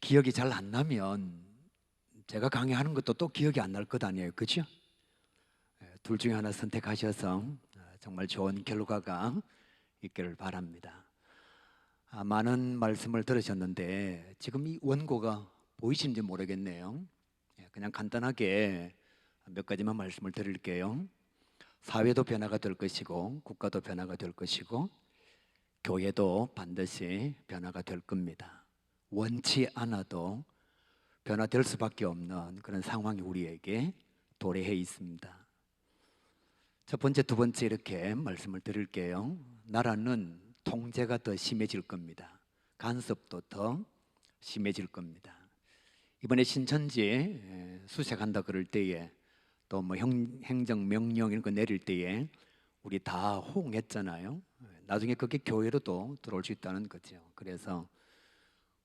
기억이 잘 안 나면 제가 강의하는 것도 또 기억이 안 날 것 아니에요, 그죠? 둘 중에 하나 선택하셔서 정말 좋은 결과가 있기를 바랍니다. 많은 말씀을 들으셨는데 지금 이 원고가 보이시는지 모르겠네요. 그냥 간단하게 몇 가지만 말씀을 드릴게요. 사회도 변화가 될 것이고 국가도 변화가 될 것이고 교회도 반드시 변화가 될 겁니다. 원치 않아도 변화될 수밖에 없는 그런 상황이 우리에게 도래해 있습니다. 첫 번째, 두 번째 이렇게 말씀을 드릴게요. 나라는 통제가 더 심해질 겁니다. 간섭도 더 심해질 겁니다. 이번에 신천지 수색한다 그럴 때에 또 뭐 행정명령 이런 거 내릴 때에 우리 다 호응했잖아요. 나중에 그게 교회로도 들어올 수 있다는 거죠. 그래서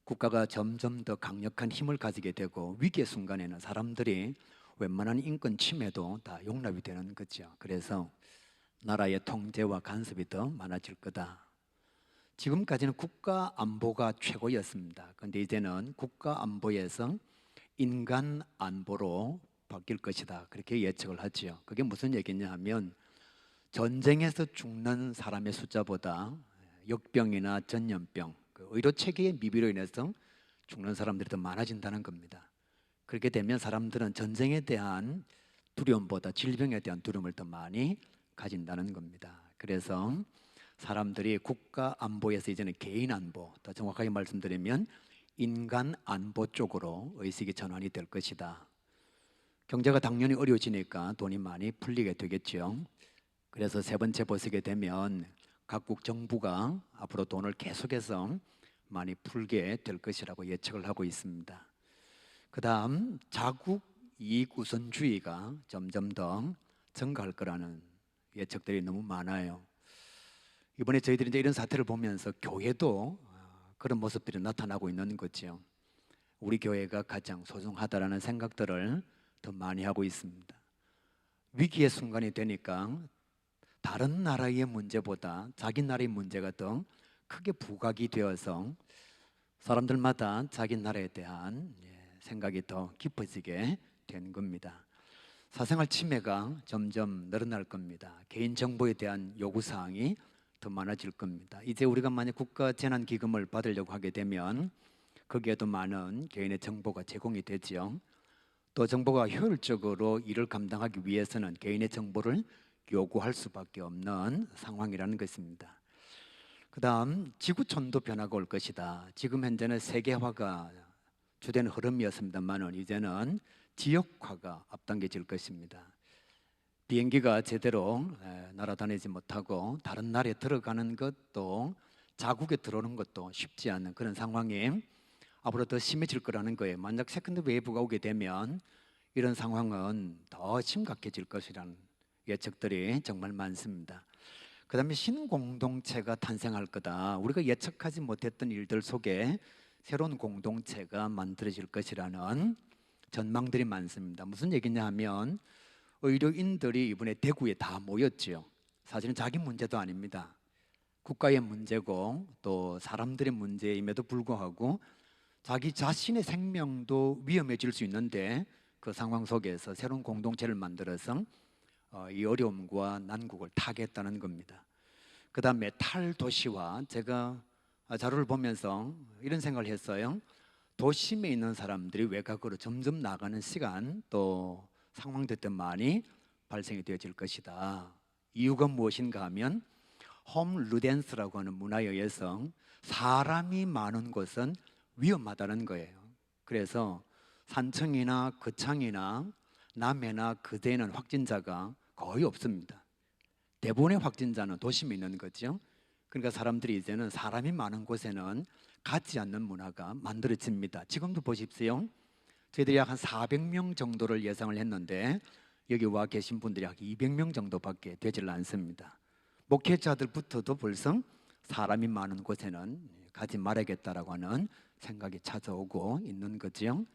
국가가 점점 더 강력한 힘을 가지게 되고 위기의 순간에는 사람들이 웬만한 인권 침해도 다 용납이 되는 거죠. 그래서 나라의 통제와 간섭이 더 많아질 거다. 지금까지는 국가 안보가 최고였습니다. 그런데 이제는 국가 안보에서 인간 안보로 바뀔 것이다. 그렇게 예측을 하죠. 그게 무슨 얘기냐 하면 전쟁에서 죽는 사람의 숫자보다 역병이나 전염병, 의료 체계의 미비로 인해서 죽는 사람들이 더 많아진다는 겁니다. 그렇게 되면 사람들은 전쟁에 대한 두려움보다 질병에 대한 두려움을 더 많이 가진다는 겁니다. 그래서 사람들이 국가 안보에서 이제는 개인 안보, 더 정확하게 말씀드리면 인간 안보 쪽으로 의식이 전환이 될 것이다. 경제가 당연히 어려워지니까 돈이 많이 풀리게 되겠죠. 그래서 세 번째 보시게 되면 각국 정부가 앞으로 돈을 계속해서 많이 풀게 될 것이라고 예측을 하고 있습니다. 그 다음 자국 이익 우선주의가 점점 더 증가할 거라는 예측들이 너무 많아요. 이번에 저희들이 이제 이런 사태를 보면서 교회도 그런 모습들이 나타나고 있는 거죠. 우리 교회가 가장 소중하다라는 생각들을 더 많이 하고 있습니다. 위기의 순간이 되니까 다른 나라의 문제보다 자기 나라의 문제가 더 크게 부각이 되어서 사람들마다 자기 나라에 대한 생각이 더 깊어지게 된 겁니다. 사생활 침해가 점점 늘어날 겁니다. 개인정보에 대한 요구사항이 더 많아질 겁니다. 이제 우리가 만약 국가재난기금을 받으려고 하게 되면 거기에도 많은 개인의 정보가 제공이 되죠. 또 정보가 효율적으로 일을 감당하기 위해서는 개인의 정보를 요구할 수밖에 없는 상황이라는 것입니다. 그 다음 지구촌도 변화가 올 것이다. 지금 현재는 세계화가 주된 흐름이었습니다만 이제는 지역화가 앞당겨질 것입니다. 비행기가 제대로 날아다니지 못하고 다른 나라에 들어가는 것도 자국에 들어오는 것도 쉽지 않은 그런 상황이 앞으로 더 심해질 거라는 거예요. 만약 세컨드 웨이브가 오게 되면 이런 상황은 더 심각해질 것이라는 예측들이 정말 많습니다. 그 다음에 신공동체가 탄생할 거다. 우리가 예측하지 못했던 일들 속에 새로운 공동체가 만들어질 것이라는 전망들이 많습니다. 무슨 얘기냐 하면 의료인들이 이번에 대구에 다 모였죠. 사실은 자기 문제도 아닙니다. 국가의 문제고 또 사람들의 문제임에도 불구하고 자기 자신의 생명도 위험해질 수 있는데 그 상황 속에서 새로운 공동체를 만들어서 이 어려움과 난국을 타개했다는 겁니다. 그 다음에 탈도시화, 제가 자료를 보면서 이런 생각을 했어요. 도심에 있는 사람들이 외곽으로 점점 나가는 시간 또 상황들 많이 발생이 되어질 것이다. 이유가 무엇인가 하면 홈 루덴스라고 하는 문화에 의해서 사람이 많은 곳은 위험하다는 거예요. 그래서 산청이나 거창이나 남해나 그대에는 확진자가 거의 없습니다. 대부분의 확진자는 도심에 있는 거죠. 그러니까 사람들이 이제는 사람이 많은 곳에는 가지 않는 문화가 만들어집니다. 지금도 보십시오. 저희들이 약 한 400명 정도를 예상을 했는데 여기 와 계신 분들이 약 200명 정도밖에 되질 않습니다. 목회자들부터도 벌써 사람이 많은 곳에는 가지 말아야겠다라고 하는 생각이 찾아오고 있는 거죠.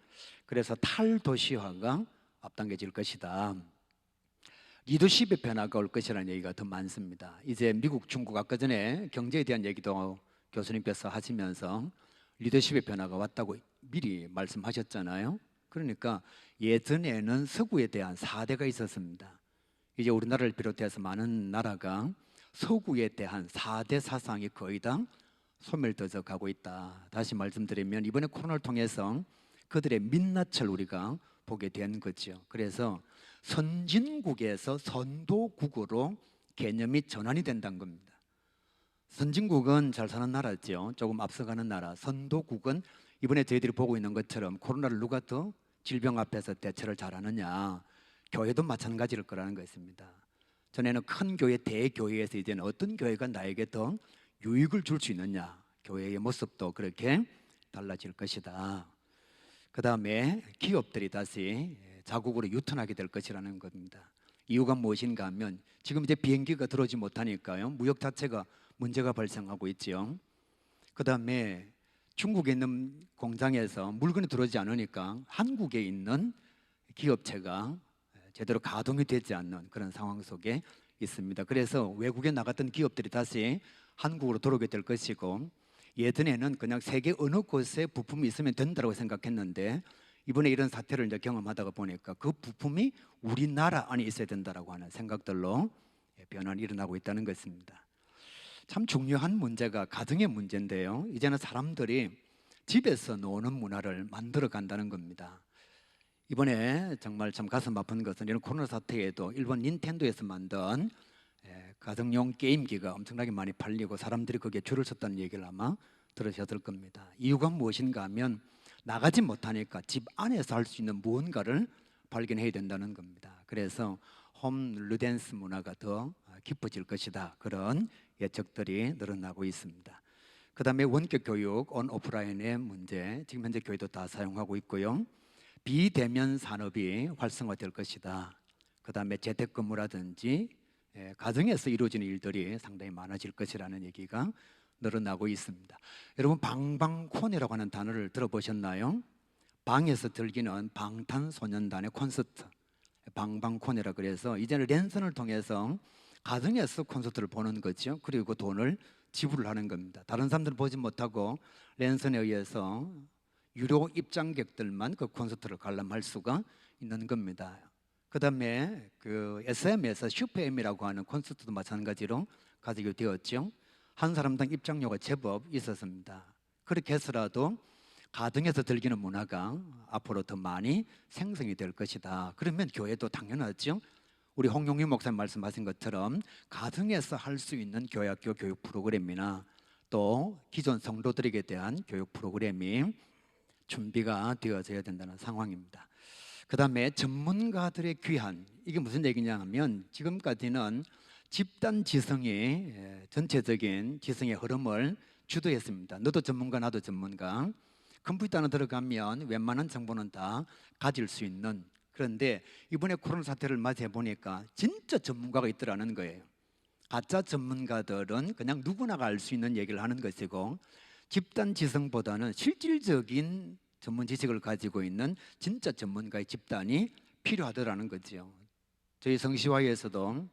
그래서 탈도시화가 앞당겨질 것이다. 리더십의 변화가 올 것이라는 얘기가 더 많습니다. 이제 미국, 중국 아까 전에 경제에 대한 얘기도 교수님께서 하시면서 리더십의 변화가 왔다고 미리 말씀하셨잖아요. 그러니까 예전에는 서구에 대한 사대가 있었습니다. 이제 우리나라를 비롯해서 많은 나라가 서구에 대한 사대 사상이 거의 다 소멸되어 가고 있다. 다시 말씀드리면 이번에 코로나를 통해서 그들의 민낯을 우리가 보게 된 거죠. 그래서 선진국에서 선도국으로 개념이 전환이 된다는 겁니다. 선진국은 잘 사는 나라죠. 조금 앞서가는 나라. 선도국은 이번에 저희들이 보고 있는 것처럼 코로나를 누가 더 질병 앞에서 대처를 잘하느냐. 교회도 마찬가지일 거라는 것입니다. 전에는 큰 교회, 대교회에서 이제는 어떤 교회가 나에게 더 유익을 줄 수 있느냐. 교회의 모습도 그렇게 달라질 것이다. 그 다음에 기업들이 다시 자국으로 유턴하게 될 것이라는 겁니다. 이유가 무엇인가 하면 지금 이제 비행기가 들어오지 못하니까요. 무역 자체가 문제가 발생하고 있죠. 그 다음에 중국에 있는 공장에서 물건이 들어오지 않으니까 한국에 있는 기업체가 제대로 가동이 되지 않는 그런 상황 속에 있습니다. 그래서 외국에 나갔던 기업들이 다시 한국으로 들어오게 될 것이고, 예전에는 그냥 세계 어느 곳에 부품이 있으면 된다고 생각했는데 이번에 이런 사태를 이제 경험하다가 보니까 그 부품이 우리나라 안에 있어야 된다라고 하는 생각들로 변화가 일어나고 있다는 것입니다. 참 중요한 문제가 가정의 문제인데요. 이제는 사람들이 집에서 노는 문화를 만들어 간다는 겁니다. 이번에 정말 참 가슴 아픈 것은 이런 코로나 사태에도 일본 닌텐도에서 만든 가정용 게임기가 엄청나게 많이 팔리고 사람들이 거기에 줄을 섰다는 얘기를 아마 들으셨을 겁니다. 이유가 무엇인가 하면 나가지 못하니까 집 안에서 할 수 있는 무언가를 발견해야 된다는 겁니다. 그래서 홈 르댄스 문화가 더 깊어질 것이다. 그런 예측들이 늘어나고 있습니다. 그 다음에 원격 교육, 온 오프라인의 문제, 지금 현재 교회도 다 사용하고 있고요. 비대면 산업이 활성화될 것이다. 그 다음에 재택근무라든지 가정에서 이루어지는 일들이 상당히 많아질 것이라는 얘기가 늘어나고 있습니다. 여러분, 방방콘이라고 하는 단어를 들어보셨나요? 방에서 즐기는 방탄소년단의 콘서트, 방방콘이라 그래서 이제는 랜선을 통해서 가정에서 콘서트를 보는 거죠. 그리고 돈을 지불을 하는 겁니다. 다른 사람들은 보지 못하고 랜선에 의해서 유료 입장객들만 그 콘서트를 관람할 수가 있는 겁니다. 그 다음에 그 SM에서 슈퍼M이라고 하는 콘서트도 마찬가지로 가지게 되었죠. 한 사람당 입장료가 제법 있었습니다. 그렇게 해서라도 가정에서 즐기는 문화가 앞으로 더 많이 생성이 될 것이다. 그러면 교회도 당연하죠. 우리 홍용희 목사님 말씀하신 것처럼 가정에서 할 수 있는 교회학교 교육 프로그램이나 또 기존 성도들에게 대한 교육 프로그램이 준비가 되어져야 된다는 상황입니다. 그 다음에 전문가들의 귀환, 이게 무슨 얘기냐 하면 지금까지는 집단 지성이 전체적인 지성의 흐름을 주도했습니다. 너도 전문가 나도 전문가. 컴퓨터 하나 들어가면 웬만한 정보는 다 가질 수 있는, 그런데 이번에 코로나 사태를 맞이해 보니까 진짜 전문가가 있더라는 거예요. 가짜 전문가들은 그냥 누구나가 알 수 있는 얘기를 하는 것이고 집단 지성보다는 실질적인 전문 지식을 가지고 있는 진짜 전문가의 집단이 필요하더라는 거죠. 저희 성시화에서도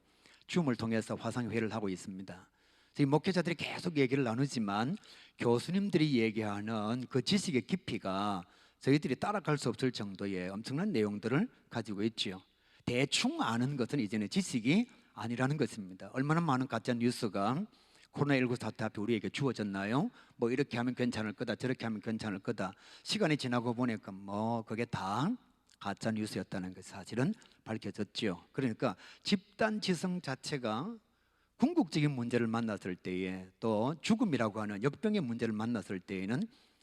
줌을 통해서 화상회의를 하고 있습니다. 저희 목회자들이 계속 얘기를 나누지만 교수님들이 얘기하는 그 지식의 깊이가 저희들이 따라갈 수 없을 정도의 엄청난 내용들을 가지고 있죠. 대충 아는 것은 이제는 지식이 아니라는 것입니다. 얼마나 많은 가짜 뉴스가 코로나19 사태 앞에 우리에게 주어졌나요? 뭐 이렇게 하면 괜찮을 거다, 저렇게 하면 괜찮을 거다. 시간이 지나고 보니까 뭐 그게 다 가짜 뉴스였다는 것이 사실은 밝혀졌죠. 그러니까 집단 지성 자체가 궁극적인 문제를 만났을 때에, 또 죽음이라고 하는 역병의 문제를 만났을 때에는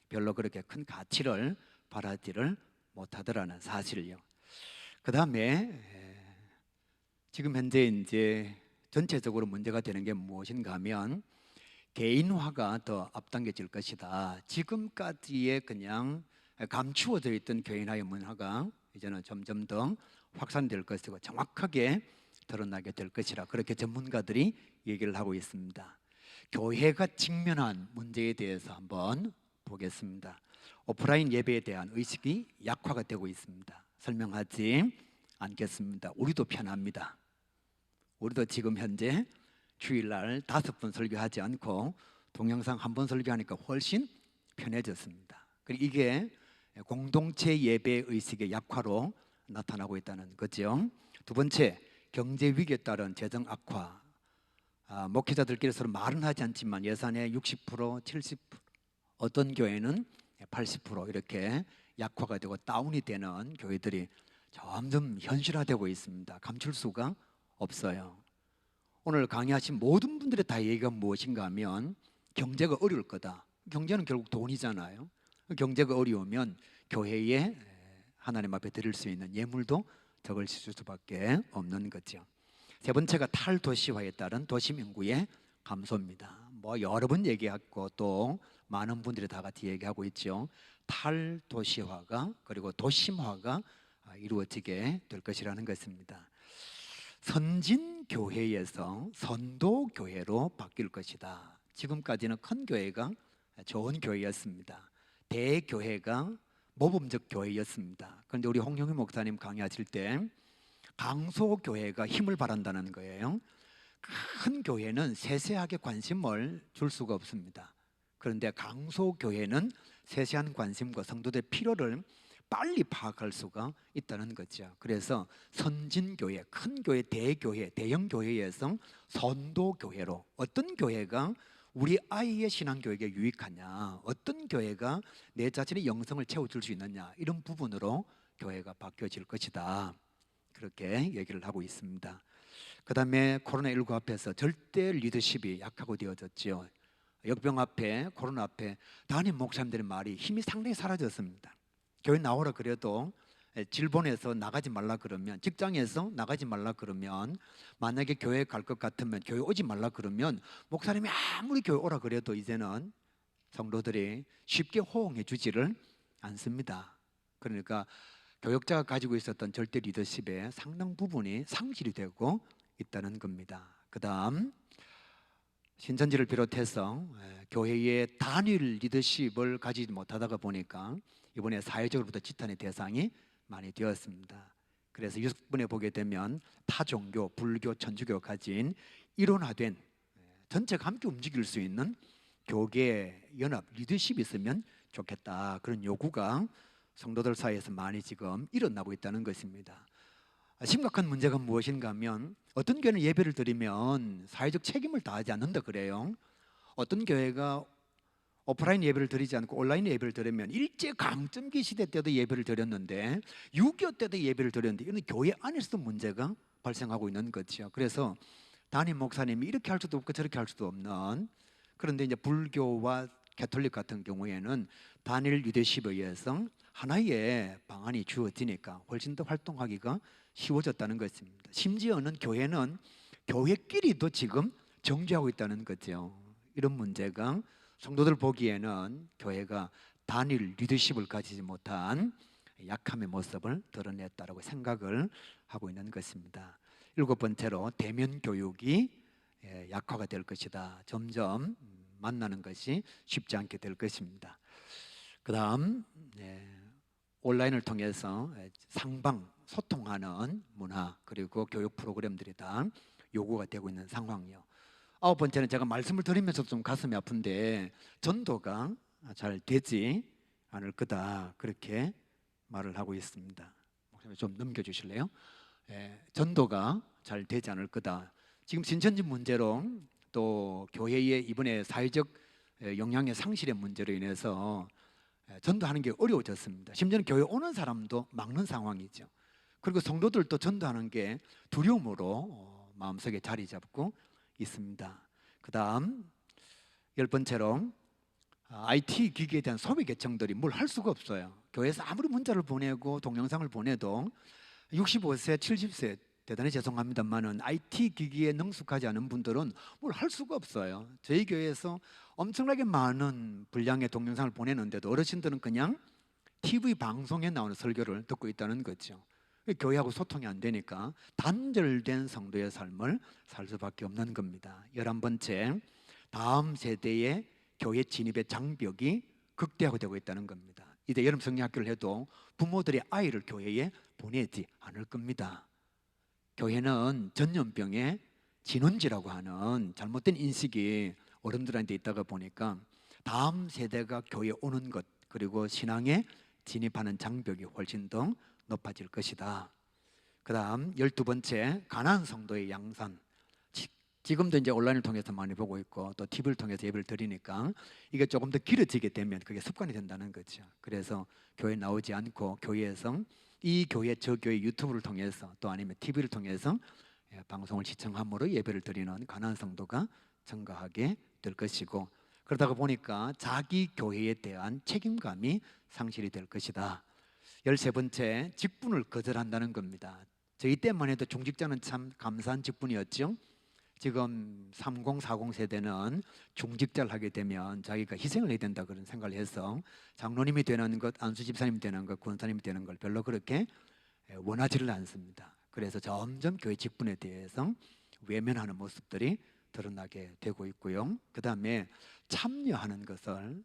별로 그렇게 큰 가치를 바라지를 못하더라는 사실이요. 그 다음에 지금 현재 이제 전체적으로 문제가 되는 게 무엇인가 하면 개인화가 더 앞당겨질 것이다. 지금까지의 그냥 감추어져 있던 개인화의 문화가 이제는 점점 더 확산될 것이고 정확하게 드러나게 될 것이라 그렇게 전문가들이 얘기를 하고 있습니다. 교회가 직면한 문제에 대해서 한번 보겠습니다. 오프라인 예배에 대한 의식이 약화가 되고 있습니다. 설명하지 않겠습니다. 우리도 편합니다. 우리도 지금 현재 주일날 5번 설교하지 않고 동영상 한 번 설교하니까 훨씬 편해졌습니다. 그리고 이게 공동체 예배 의식의 약화로 나타나고 있다는 거죠. 두 번째, 경제 위기에 따른 재정 악화. 목회자들끼리 서로 말은 하지 않지만 예산의 60%, 70%, 어떤 교회는 80% 이렇게 약화가 되고 다운이 되는 교회들이 점점 현실화되고 있습니다. 감출 수가 없어요. 오늘 강의하신 모든 분들의 다 얘기가 무엇인가 하면 경제가 어려울 거다. 경제는 결국 돈이잖아요. 경제가 어려우면 교회에 하나님 앞에 드릴 수 있는 예물도 적을칠 수밖에 없는 거죠. 세 번째가 탈도시화에 따른 도심 인구의 감소입니다. 뭐 여러 번 얘기했고 또 많은 분들이 다 같이 얘기하고 있죠. 탈도시화가 그리고 도심화가 이루어지게 될 것이라는 것입니다. 선진교회에서 선도교회로 바뀔 것이다. 지금까지는 큰 교회가 좋은 교회였습니다. 대교회가 모범적 교회였습니다. 그런데 우리 홍영희 목사님 강의하실 때 강소교회가 힘을 발한다는 거예요. 큰 교회는 세세하게 관심을 줄 수가 없습니다. 그런데 강소교회는 세세한 관심과 성도들의 필요를 빨리 파악할 수가 있다는 거죠. 그래서 선진교회, 큰 교회, 대교회, 대형 교회에서 선도교회로 어떤 교회가 우리 아이의 신앙교육에 유익하냐, 어떤 교회가 내 자신의 영성을 채워줄 수 있느냐, 이런 부분으로 교회가 바뀌어질 것이다. 그렇게 얘기를 하고 있습니다. 그 다음에 코로나19 앞에서 절대 리더십이 약하고 되어졌죠. 역병 앞에, 코로나 앞에 담임 목사님들의 말이 힘이 상당히 사라졌습니다. 교회 나오라 그래도 질본에서 나가지 말라 그러면, 직장에서 나가지 말라 그러면, 만약에 교회 갈 것 같으면 교회 오지 말라 그러면 목사님이 아무리 교회 오라 그래도 이제는 성도들이 쉽게 호응해 주지를 않습니다. 그러니까 교역자가 가지고 있었던 절대 리더십의 상당 부분이 상실이 되고 있다는 겁니다. 그 다음 신천지를 비롯해서 교회의 단일 리더십을 가지지 못하다가 보니까 이번에 사회적으로부터 지탄의 대상이 많이 되었습니다. 그래서 6번에 보게 되면 타종교, 불교, 천주교가 가진 일원화된 전체가 함께 움직일 수 있는 교계 연합 리더십이 있으면 좋겠다, 그런 요구가 성도들 사이에서 많이 지금 일어나고 있다는 것입니다. 심각한 문제가 무엇인가 하면 어떤 교회는 예배를 드리면 사회적 책임을 다하지 않는다 그래요. 어떤 교회가 오프라인 예배를 드리지 않고 온라인 예배를 드리면 일제강점기 시대 때도 예배를 드렸는데 6.25 때도 예배를 드렸는데 이는 교회 안에서도 문제가 발생하고 있는 거죠. 그래서 담임 목사님이 이렇게 할 수도 없고 저렇게 할 수도 없는, 그런데 이제 불교와 가톨릭 같은 경우에는 단일 리더십에 의해서 하나의 방안이 주어지니까 훨씬 더 활동하기가 쉬워졌다는 것입니다. 심지어는 교회는 교회끼리도 지금 정죄하고 있다는 거죠. 이런 문제가 성도들 보기에는 교회가 단일 리더십을 가지지 못한 약함의 모습을 드러냈다라고 생각을 하고 있는 것입니다. 7번째로 대면 교육이 약화가 될 것이다. 점점 만나는 것이 쉽지 않게 될 것입니다. 그 다음 온라인을 통해서 상방 소통하는 문화 그리고 교육 프로그램들이 다 요구가 되고 있는 상황이요. 9번째는 제가 말씀을 드리면서 좀 가슴이 아픈데 전도가 잘 되지 않을 거다, 그렇게 말을 하고 있습니다. 목사님 좀 넘겨주실래요? 전도가 잘 되지 않을 거다. 지금 신천지 문제로 또 교회의 이번에 사회적 영향의 상실의 문제로 인해서 전도하는 게 어려워졌습니다. 심지어는 교회 오는 사람도 막는 상황이죠. 그리고 성도들도 전도하는 게 두려움으로 마음속에 자리 잡고 있습니다. 그 다음 10번째로 IT 기기에 대한 소비 계층들이 뭘 할 수가 없어요. 교회에서 아무리 문자를 보내고 동영상을 보내도 65세, 70세 대단히 죄송합니다만은 IT 기기에 능숙하지 않은 분들은 뭘 할 수가 없어요. 저희 교회에서 엄청나게 많은 분량의 동영상을 보내는데도 어르신들은 그냥 TV 방송에 나오는 설교를 듣고 있다는 거죠. 교회하고 소통이 안 되니까 단절된 성도의 삶을 살 수밖에 없는 겁니다. 11번째, 다음 세대의 교회 진입의 장벽이 극대화되고 있다는 겁니다. 이제 여름 성경학교를 해도 부모들이 아이를 교회에 보내지 않을 겁니다. 교회는 전염병의 진원지라고 하는 잘못된 인식이 어른들한테 있다가 보니까 다음 세대가 교회에 오는 것 그리고 신앙의 진입하는 장벽이 훨씬 더 높아질 것이다. 그 다음 12번째, 가나안 성도의 양산. 지금도 이제 온라인을 통해서 많이 보고 있고 또 TV를 통해서 예배를 드리니까 이게 조금 더 길어지게 되면 그게 습관이 된다는 거죠. 그래서 교회 나오지 않고 교회에서 이 교회 저 교회 유튜브를 통해서 또 아니면 TV를 통해서 방송을 시청함으로 예배를 드리는 가나안 성도가 증가하게 될 것이고, 그러다가 보니까 자기 교회에 대한 책임감이 상실이 될 것이다. 13번째, 직분을 거절한다는 겁니다. 저희 때만 해도 중직자는 참 감사한 직분이었죠. 지금 30, 40 세대는 중직자를 하게 되면 자기가 희생을 해야 된다 그런 생각을 해서 장로님이 되는 것, 안수 집사님이 되는 것, 권사님이 되는 걸 별로 그렇게 원하지를 않습니다. 그래서 점점 교회 직분에 대해서 외면하는 모습들이 드러나게 되고 있고요. 그 다음에 참여하는 것을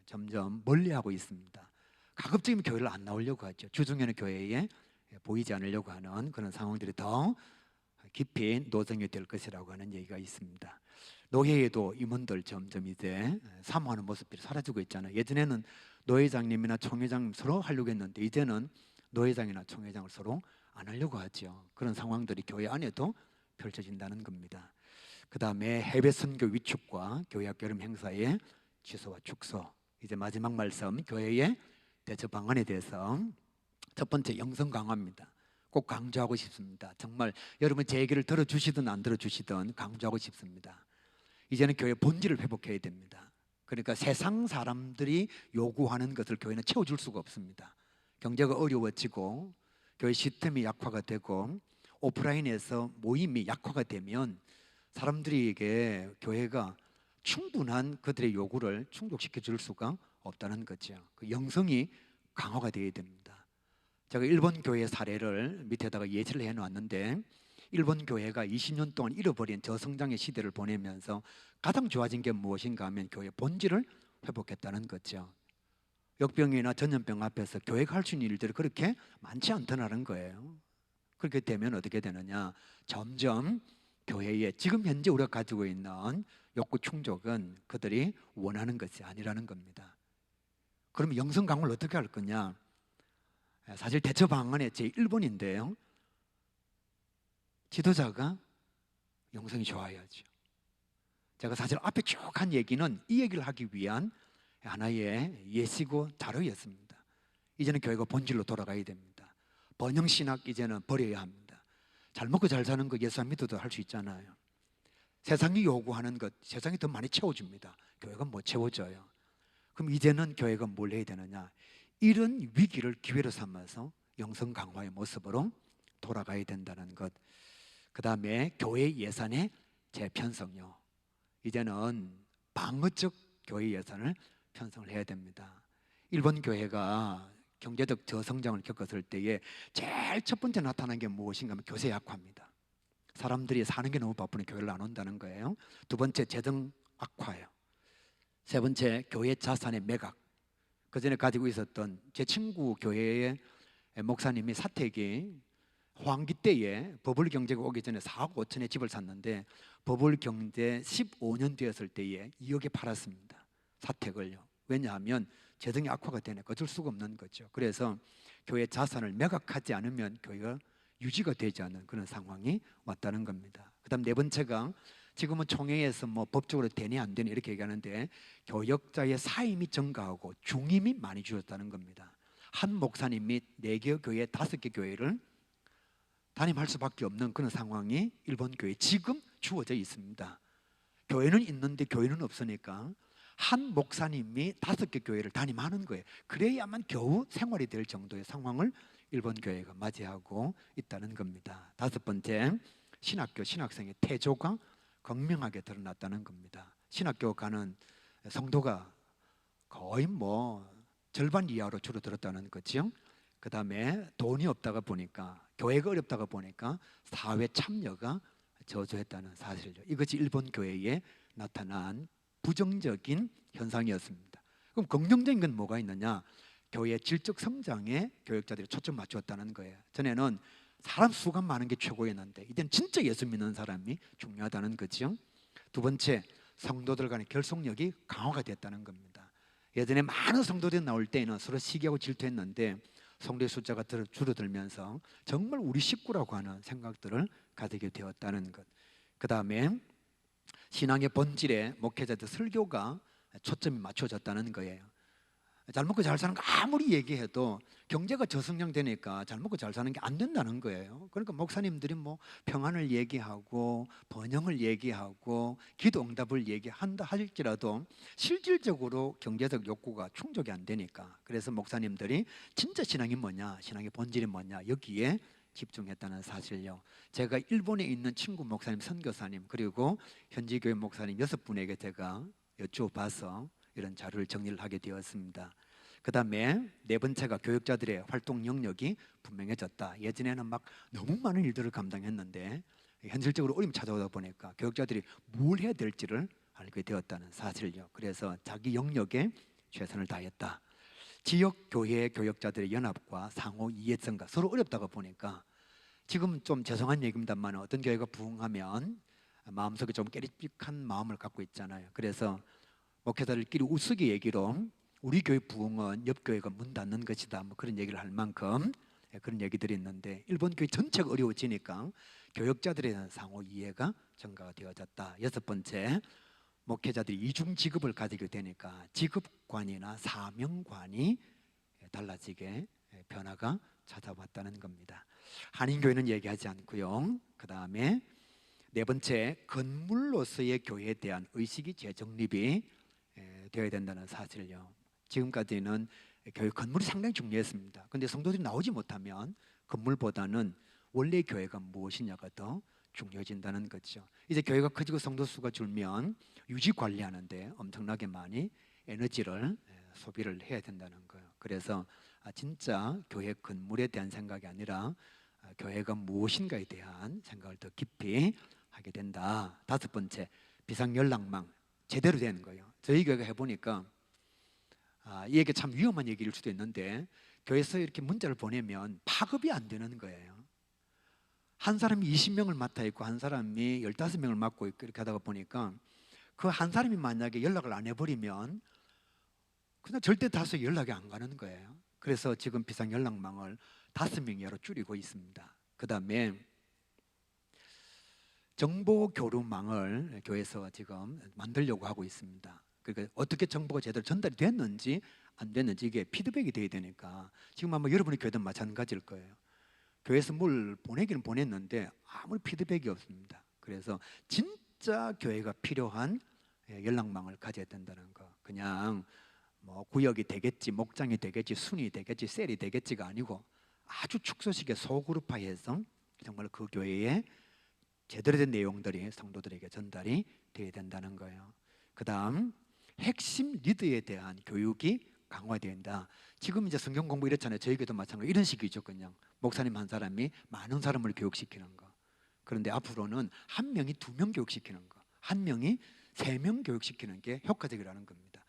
점점 멀리하고 있습니다. 가급적이면 교회를 안 나오려고 하죠. 주중에는 교회에 보이지 않으려고 하는 그런 상황들이 더 깊이 노정이 될 것이라고 하는 얘기가 있습니다. 노회에도 임원들 점점 이제 사모하는 모습들이 사라지고 있잖아요. 예전에는 노회장님이나 총회장님 서로 하려고 했는데 이제는 노회장이나 총회장을 서로 안 하려고 하죠. 그런 상황들이 교회 안에도 펼쳐진다는 겁니다. 그 다음에 해외 선교 위축과 교회학 여름 행사의 취소와 축소. 이제 마지막 말씀, 교회의 대처 방안에 대해서 첫 번째, 영성 강화입니다. 꼭 강조하고 싶습니다. 정말 여러분 제 얘기를 들어주시든 안 들어주시든 강조하고 싶습니다. 이제는 교회 본질을 회복해야 됩니다. 그러니까 세상 사람들이 요구하는 것을 교회는 채워줄 수가 없습니다. 경제가 어려워지고 교회 시스템이 약화가 되고 오프라인에서 모임이 약화가 되면 사람들에게 교회가 충분한 그들의 요구를 충족시켜 줄 수가 없다는 거죠. 그 영성이 강화가 되어야 됩니다. 제가 일본 교회 사례를 밑에다가 예시를 해놓았는데, 일본 교회가 20년 동안 잃어버린 저성장의 시대를 보내면서 가장 좋아진 게 무엇인가 하면 교회 본질을 회복했다는 거죠. 역병이나 전염병 앞에서 교회가 할 수 있는 일들이 그렇게 많지 않더라는 거예요. 그렇게 되면 어떻게 되느냐, 점점 교회에 지금 현재 우리가 가지고 있는 욕구 충족은 그들이 원하는 것이 아니라는 겁니다. 그러면 영성 강화를 어떻게 할 거냐? 사실 대처 방안의 제 1번인데요. 지도자가 영성이 좋아야죠. 제가 사실 앞에 쭉 한 얘기는 이 얘기를 하기 위한 하나의 예시고 자료였습니다. 이제는 교회가 본질로 돌아가야 됩니다. 번영신학 이제는 버려야 합니다. 잘 먹고 잘 사는 거 예수 안 믿어도 할 수 있잖아요. 세상이 요구하는 것, 세상이 더 많이 채워줍니다. 교회가 못 채워줘요. 그럼 이제는 교회가 뭘 해야 되느냐? 이런 위기를 기회로 삼아서 영성 강화의 모습으로 돌아가야 된다는 것. 그 다음에 교회 예산의 재편성요. 이제는 방어적 교회 예산을 편성을 해야 됩니다. 일본 교회가 경제적 저성장을 겪었을 때에 제일 첫 번째 나타난 게 무엇인가 하면 교세 약화입니다. 사람들이 사는 게 너무 바쁘니 교회를 안 온다는 거예요. 두 번째, 재정 악화예요. 세 번째, 교회 자산의 매각. 그 전에 가지고 있었던 제 친구 교회의 목사님이 사택이 황기 때에 버블 경제가 오기 전에 4억 5천에 집을 샀는데 버블 경제 15년 되었을 때에 2억에 팔았습니다. 사택을요. 왜냐하면 재정이 악화가 되니까 어쩔 수가 없는 거죠. 그래서 교회 자산을 매각하지 않으면 교회가 유지가 되지 않는 그런 상황이 왔다는 겁니다. 그 다음 네 번째가, 지금은 총회에서 뭐 법적으로 되니 안 되니 이렇게 얘기하는데 교역자의 사임이 증가하고 중임이 많이 줄었다는 겁니다. 한 목사님이 4개 교회, 5개 교회를 담임할 수밖에 없는 그런 상황이 일본 교회에 지금 주어져 있습니다. 교회는 있는데 교회는 없으니까 한 목사님이 5개 교회를 담임하는 거예요. 그래야만 겨우 생활이 될 정도의 상황을 일본 교회가 맞이하고 있다는 겁니다. 5번째, 신학교 신학생의 태조가 극명하게 드러났다는 겁니다. 신학교 가는 성도가 거의 뭐 절반 이하로 줄어들었다는 거죠. 그 다음에 돈이 없다가 보니까, 교회가 어렵다가 보니까 사회 참여가 저조했다는 사실이죠. 이것이 일본 교회에 나타난 부정적인 현상이었습니다. 그럼 긍정적인 건 뭐가 있느냐? 교회 질적 성장에 교역자들이 초점 맞추었다는 거예요. 전에는 사람 수가 많은 게 최고였는데 이제는 진짜 예수 믿는 사람이 중요하다는 거죠. 두 번째, 성도들 간의 결속력이 강화가 됐다는 겁니다. 예전에 많은 성도들이 나올 때는 서로 시기하고 질투했는데 성도의 숫자가 줄어들면서 정말 우리 식구라고 하는 생각들을 가지게 되었다는 것. 그 다음에 신앙의 본질에 목회자들 설교가 초점이 맞춰졌다는 거예요. 잘 먹고 잘 사는 거 아무리 얘기해도 경제가 저성장되니까 잘 먹고 잘 사는 게 안 된다는 거예요. 그러니까 목사님들이 뭐 평안을 얘기하고 번영을 얘기하고 기도 응답을 얘기한다 할지라도 실질적으로 경제적 욕구가 충족이 안 되니까, 그래서 목사님들이 진짜 신앙이 뭐냐, 신앙의 본질이 뭐냐, 여기에 집중했다는 사실요. 제가 일본에 있는 친구 목사님, 선교사님, 그리고 현지 교회 목사님 6분에게 제가 여쭈어봐서 이런 자료를 정리를 하게 되었습니다. 그 다음에 네 번째가 교역자들의 활동 영역이 분명해졌다. 예전에는 막 너무 많은 일들을 감당했는데 현실적으로 어려움이 찾아오다 보니까 교역자들이 뭘 해야 될지를 알게 되었다는 사실이요. 그래서 자기 영역에 최선을 다했다. 지역 교회 교역자들의 연합과 상호 이해성과 서로 어렵다가 보니까, 지금 좀 죄송한 얘기입니다만 어떤 교회가 부흥하면 마음속에 좀 깨릿빛한 마음을 갖고 있잖아요. 그래서 목회자들끼리 우스개 얘기로 우리 교회 부흥은 옆 교회가 문 닫는 것이다, 뭐 그런 얘기를 할 만큼 그런 얘기들이 있는데, 일본 교회 전체가 어려워지니까 교역자들에 대한 상호 이해가 증가가 되어졌다. 6번째, 목회자들이 이중 직업을 가지게 되니까 직업관이나 사명관이 달라지게 변화가 찾아왔다는 겁니다. 한인교회는 얘기하지 않고요. 그 다음에 네 번째, 건물로서의 교회에 대한 의식이 재정립이 되어야 된다는 사실을요. 지금까지는 교회 건물이 상당히 중요했습니다. 그런데 성도들이 나오지 못하면 건물보다는 원래 교회가 무엇이냐가 더 중요해진다는 거죠. 이제 교회가 커지고 성도 수가 줄면 유지 관리하는데 엄청나게 많이 에너지를 소비를 해야 된다는 거예요. 그래서 진짜 교회 건물에 대한 생각이 아니라 교회가 무엇인가에 대한 생각을 더 깊이 하게 된다. 5번째, 비상연락망 제대로 되는 거예요. 저희 교회가 해보니까 이 얘기 참 위험한 얘기일 수도 있는데, 교회에서 이렇게 문자를 보내면 파급이 안 되는 거예요. 한 사람이 20명을 맡아 있고 한 사람이 15명을 맡고 있고 이렇게 하다가 보니까 그 한 사람이 만약에 연락을 안 해버리면 그냥 절대 다수에 연락이 안 가는 거예요. 그래서 지금 비상연락망을 5명 이하로 줄이고 있습니다. 그 다음에 정보교류망을 교회에서 지금 만들려고 하고 있습니다. 그러니까 어떻게 정보가 제대로 전달이 됐는지 안 됐는지 이게 피드백이 돼야 되니까, 지금 아마 여러분의 교회도 마찬가지일 거예요. 교회에서 뭘 보내기는 보냈는데 아무리 피드백이 없습니다. 그래서 진짜 교회가 필요한 연락망을 가져야 된다는 거. 그냥 뭐 구역이 되겠지, 목장이 되겠지, 순이 되겠지, 셀이 되겠지가 아니고 아주 축소식의 소그룹화해서 정말 그 교회에 제대로 된 내용들이 성도들에게 전달이 되어야 된다는 거예요. 그 다음, 핵심 리더에 대한 교육이 강화된다. 지금 이제 성경 공부 이렇잖아요. 저희 교회도 마찬가지로 이런 식이죠. 그냥 목사님 한 사람이 많은 사람을 교육시키는 거. 그런데 앞으로는 한 명이 2명 교육시키는 거, 한 명이 3명 교육시키는 게 효과적이라는 겁니다.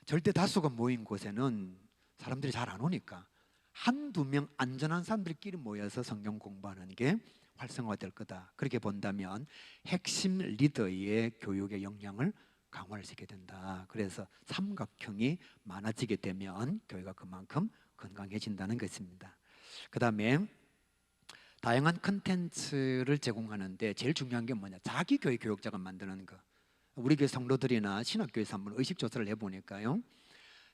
절대 다수가 모인 곳에는 사람들이 잘 안 오니까 1-2명 안전한 사람들끼리 모여서 성경 공부하는 게 활성화될 거다. 그렇게 본다면 핵심 리더의 교육의 역량을 강화를 시켜야 된다. 그래서 삼각형이 많아지게 되면 교회가 그만큼 건강해진다는 것입니다. 그 다음에 다양한 컨텐츠를 제공하는데 제일 중요한 게 뭐냐, 자기 교회 교역자가 만드는 거. 우리 교회 성도들이나 신학교에서 한번 의식조사를 해보니까요,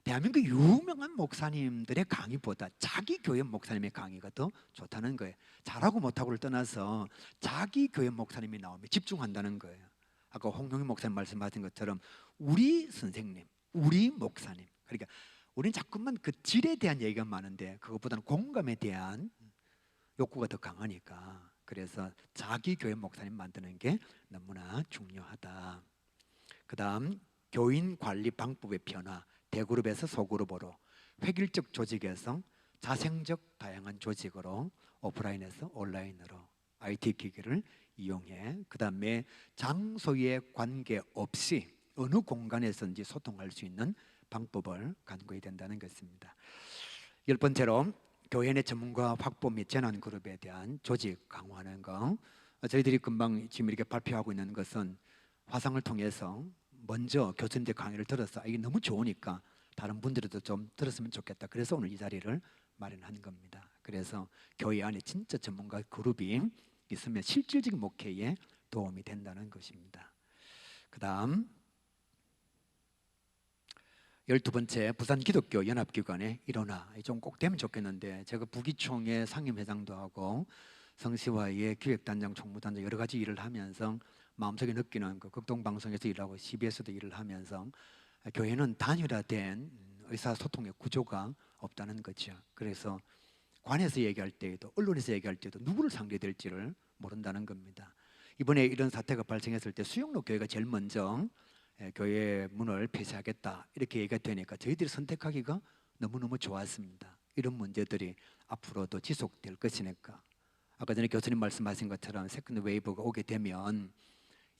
대한민국 유명한 목사님들의 강의보다 자기 교회 목사님의 강의가 더 좋다는 거예요. 잘하고 못하고를 떠나서 자기 교회 목사님이 나오면 집중한다는 거예요. 아까 홍용희 목사님 말씀하신 것처럼 우리 선생님, 우리 목사님, 그러니까 우리는 자꾸만 그 질에 대한 얘기가 많은데 그것보다는 공감에 대한 욕구가 더 강하니까, 그래서 자기 교회 목사님 만드는 게 너무나 중요하다. 그 다음, 교인 관리 방법의 변화, 대그룹에서 소그룹으로, 획일적 조직에서 자생적 다양한 조직으로, 오프라인에서 온라인으로 IT 기기를 이용해, 그 다음에 장소에 관계없이 어느 공간에서든지 소통할 수 있는 방법을 간구해야 된다는 것입니다. 10번째로 교회 내 전문가 확보 및 재난 그룹에 대한 조직 강화하는 거. 저희들이 금방 지금 이렇게 발표하고 있는 것은 화상을 통해서 먼저 교수님들 강의를 들어서 이게 너무 좋으니까 다른 분들도 좀 들었으면 좋겠다. 그래서 오늘 이 자리를 마련한 겁니다. 그래서 교회 안에 진짜 전문가 그룹이 있으면 실질적인 목회에 도움이 된다는 것입니다. 그 다음 12번째 부산 기독교 연합기관의 일원화. 좀 꼭 되면 좋겠는데 제가 부기총의 상임회장도 하고 성시화의 기획단장, 총무단장 여러 가지 일을 하면서 마음속에 느끼는 그 극동방송에서 일하고 CBS도 일을 하면서 교회는 단일화된 의사소통의 구조가 없다는 거죠. 그래서 관에서 얘기할 때에도 언론에서 얘기할 때도 누구를 상대될지를 모른다는 겁니다. 이번에 이런 사태가 발생했을 때 수영로 교회가 제일 먼저 교회 문을 폐쇄하겠다 이렇게 얘기가 되니까 저희들이 선택하기가 너무너무 좋았습니다. 이런 문제들이 앞으로도 지속될 것이니까 아까 전에 교수님 말씀하신 것처럼 세컨드 웨이브가 오게 되면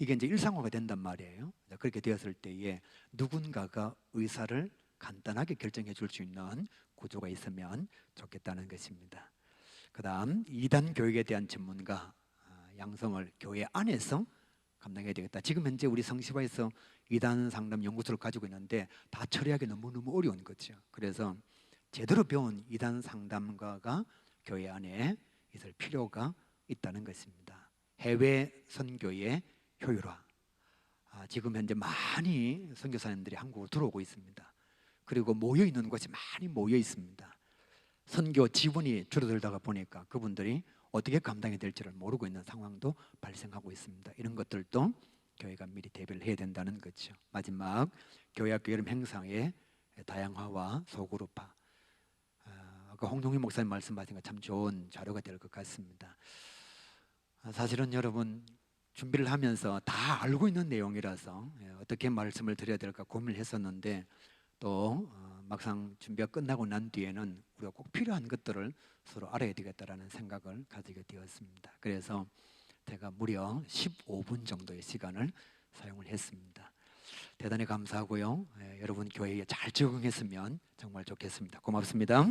이게 이제 일상화가 된단 말이에요. 그렇게 되었을 때에 누군가가 의사를 간단하게 결정해 줄 수 있는 구조가 있으면 좋겠다는 것입니다. 그 다음 이단 교육에 대한 전문가 양성을 교회 안에서 감당해야 되겠다. 지금 현재 우리 성시바에서 이단 상담 연구소를 가지고 있는데 다 처리하기 너무너무 어려운 거죠. 그래서 제대로 배운 이단 상담가가 교회 안에 있을 필요가 있다는 것입니다. 해외 선교의 효율화. 지금 현재 많이 선교사님들이 한국으로 들어오고 있습니다. 그리고 모여 있는 곳이 많이 모여 있습니다. 선교 지원이 줄어들다가 보니까 그분들이 어떻게 감당이 될지를 모르고 있는 상황도 발생하고 있습니다. 이런 것들도 교회가 미리 대비를 해야 된다는 거죠. 마지막 교회학교 여름 행사의 다양화와 소그룹화. 아까 홍동희 목사님 말씀하신 것 참 좋은 자료가 될 것 같습니다. 사실은 여러분 준비를 하면서 다 알고 있는 내용이라서 어떻게 말씀을 드려야 될까 고민을 했었는데 또 막상 준비가 끝나고 난 뒤에는 우리가 꼭 필요한 것들을 서로 알아야 되겠다라는 생각을 가지게 되었습니다. 그래서 제가 무려 15분 정도의 시간을 사용을 했습니다. 대단히 감사하고요. 여러분 교회에 잘 적응했으면 정말 좋겠습니다. 고맙습니다.